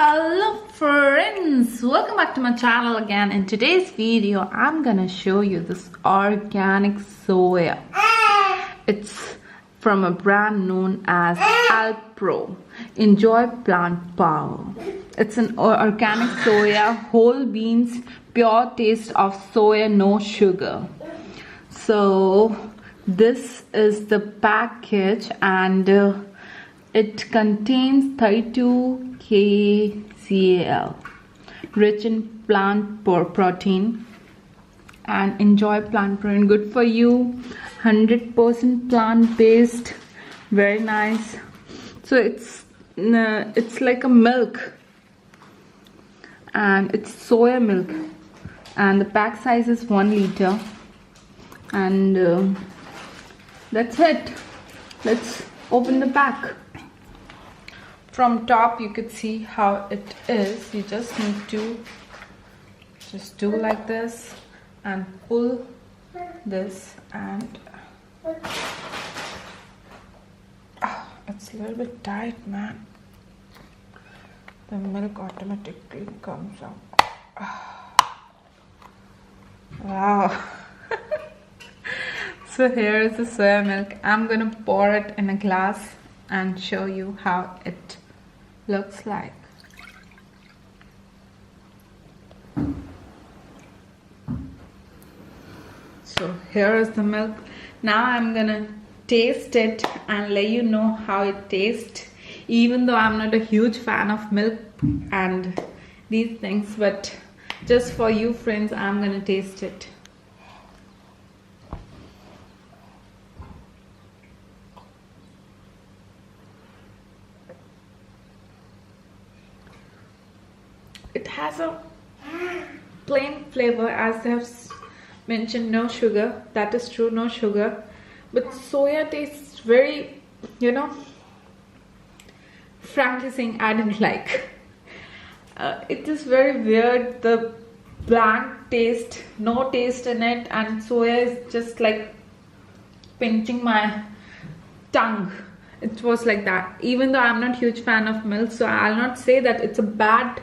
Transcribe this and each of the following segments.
Hello friends, welcome back to my channel again. In today's video I'm gonna show you this organic soya. It's from a brand known as Alpro. Enjoy plant power. It's an organic soya, whole beans, pure taste of soya, no sugar. So this is the package, and it contains 32 kcal, rich in plant protein. And enjoy plant protein, good for you, 100% plant-based, very nice. So it's like a milk, and it's soya milk, and the pack size is 1 liter, and that's it. Let's open the pack. From top you could see how it is. You just need to just do like this and pull this, and it's a little bit tight, man. The milk automatically comes out. Wow. So here is the soya milk. I'm gonna pour it in a glass and show you how it looks like. So here is the milk. Now I'm gonna taste it and let you know how it tastes, even though I'm not a huge fan of milk and these things, but just for you friends I'm gonna taste it. It has a plain flavor, as they have mentioned, no sugar. That is true, no sugar. But soya tastes very, frankly saying, I didn't like. It is very weird, the blank taste, no taste in it, and soya is just like pinching my tongue. It was like that. Even though I'm not a huge fan of milk, so I'll not say that it's a bad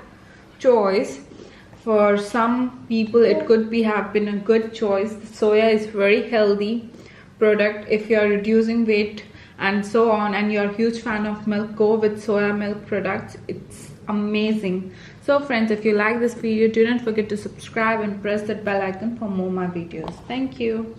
choice. For some people it could have been a good choice. The soya is very healthy product. If you are reducing weight and so on, and you're a huge fan of milk, go with soya milk products. It's amazing. So friends, if you like this video, do not forget to subscribe and press that bell icon for more my videos. Thank you.